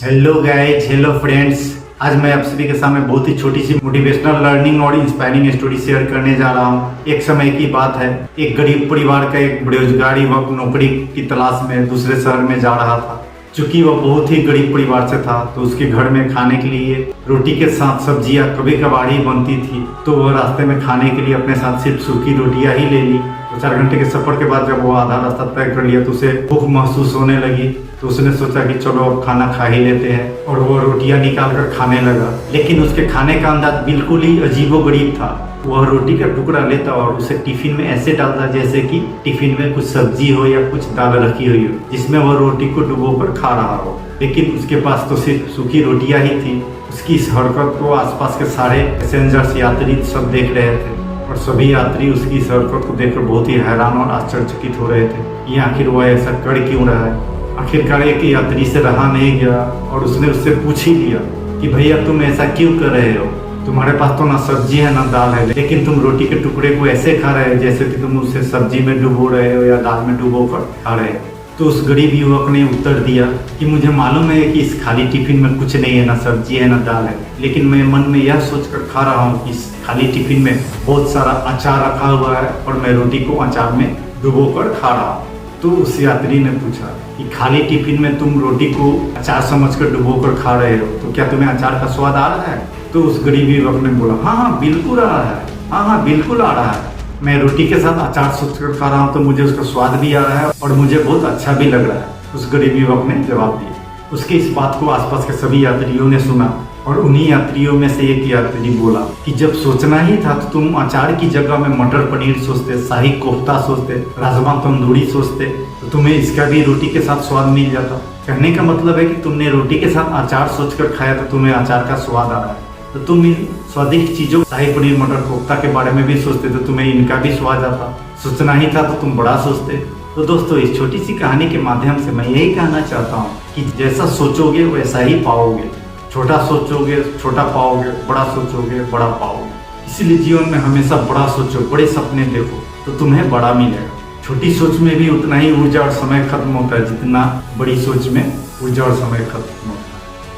Hello guys, hello friends. आज मैं आप सभी के सामने बहुत ही छोटी सी मोटिवेशनल लर्निंग और इंस्पायरिंग स्टोरी शेयर करने जा रहा हूँ। एक समय की बात है, एक गरीब परिवार का एक बेरोजगार युवक नौकरी की तलाश में दूसरे शहर में जा रहा था। चूंकि वह बहुत ही गरीब परिवार से था तो उसके घर में खाने के लिए रोटी के साथ सब्जियां कभी कभार ही बनती थी, तो वह रास्ते में खाने के लिए अपने साथ सिर्फ सूखी रोटियां ही ले ली। 4 घंटे के सफर के बाद जब वो आधा रास्ता तय कर लिया तो उसे भूख महसूस होने लगी, तो उसने सोचा कि चलो अब खाना खा ही लेते हैं, और वो रोटियां निकाल कर खाने लगा। लेकिन उसके खाने का अंदाज बिल्कुल ही अजीबोगरीब था। वह रोटी का टुकड़ा लेता और उसे टिफिन में ऐसे डालता जैसे कि टिफिन में कुछ सब्जी हो या कुछ दाल रखी हुई हो, जिसमें वह रोटी को डुबोकर खा रहा हो। लेकिन उसके पास तो सिर्फ सूखी रोटियां ही थी। उसकी इस हरकत को आसपास के सारे पैसेंजर्स यात्री सब देख रहे थे, और सभी यात्री उसकी इस हरकत को देखकर बहुत ही हैरान और आश्चर्यचकित हो रहे थे कि आखिर वह ऐसा कर क्यों रहा है। आखिरकार एक यात्री से रहा नहीं गया और उसने उससे पूछ ही लिया कि भैया तुम ऐसा क्यों कर रहे हो, तुम्हारे पास तो ना सब्जी है ना दाल है, लेकिन तुम रोटी के टुकड़े को ऐसे खा रहे हो जैसे कि तुम उसे सब्जी में डुबो रहे हो या दाल में डुबो कर खा रहे हो। तो उस गरीब युवक ने उत्तर दिया कि मुझे मालूम है कि इस खाली टिफिन में कुछ नहीं है, ना सब्जी है ना दाल है, लेकिन मैं मन में यह सोचकर खा रहा हूँ कि इस खाली टिफिन में बहुत सारा अचार रखा हुआ है और मैं रोटी को अचार में डुबो कर खा रहा हूँ। तो उस यात्री ने पूछा कि खाली टिफिन में तुम रोटी को अचार समझकर डुबो कर खा रहे हो, तो क्या तुम्हें अचार का स्वाद आ रहा है? तो उस गरीब युवक ने बोला हाँ बिल्कुल आ रहा है, हाँ बिल्कुल आ रहा है। मैं रोटी के साथ अचार सोचकर खा रहा हूँ तो मुझे उसका स्वाद भी आ रहा है और मुझे बहुत अच्छा भी लग रहा है, उस गरीब युवक ने जवाब दिया। उसके इस बात को आसपास के सभी यात्रियों ने सुना, और उन्हीं यात्रियों में से एक यात्री बोला कि जब सोचना ही था तो तुम अचार की जगह में मटर पनीर सोचते, शाही कोफ्ता सोचते, राजमा तंदूरी सोचते, तो तुम्हें इसका भी रोटी के साथ स्वाद मिल जाता। कहने का मतलब है कि तुमने रोटी के साथ अचार सोचकर खाया तो तुम्हें अचार का स्वाद आ रहा है। तो तुम इन स्वादिष्ट चीजों शाही पनीर मटर कोफ्ता के बारे में भी सोचते तो तुम्हें इनका भी स्वाद आता। सोचना ही था तो तुम बड़ा सोचते। तो दोस्तों, इस छोटी सी कहानी के माध्यम से मैं यही कहना चाहता हूँ कि जैसा सोचोगे वैसा ही पाओगे। छोटा सोचोगे छोटा पाओगे, बड़ा सोचोगे बड़ा पाओगे। इसलिए जीवन में हमेशा बड़ा सोचो, बड़े सपने देखो तो तुम्हें बड़ा मिलेगा। छोटी सोच में भी उतना ही ऊर्जा और समय खत्म होता है जितना बड़ी सोच में ऊर्जा और समय खत्म होता है।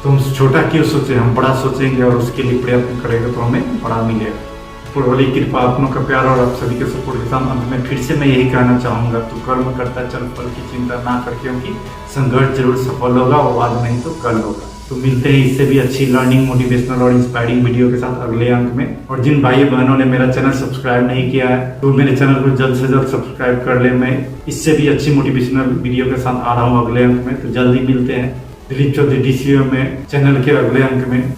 तो हम छोटा क्यों सोचे, हम बड़ा सोचेंगे और उसके लिए प्रयत्न करेंगे तो हमें बड़ा मिलेगा। ऊपर वाली कृपा, अपनों का प्यार और आप सभी के सपोर्ट के साथ अंत में फिर से मैं यही कहना चाहूँगा, तो कर्म करता चल, फल की चिंता ना कर, क्योंकि संघर्ष जरूर सफल होगा, वो आज नहीं तो कल होगा। तो मिलते हैं इससे भी अच्छी लर्निंग, मोटिवेशनल और इंस्पायरिंग वीडियो के साथ अगले अंक में। और जिन भाई बहनों ने मेरा चैनल सब्सक्राइब नहीं किया है तो मेरे चैनल को जल्द से जल्द सब्सक्राइब कर ले। मैं इससे भी अच्छी मोटिवेशनल वीडियो के साथ आ रहा हूँ अगले अंक में, तो जल्दी मिलते हैं दिलीप चौधरी DCO में चैनल के अगले अंक में।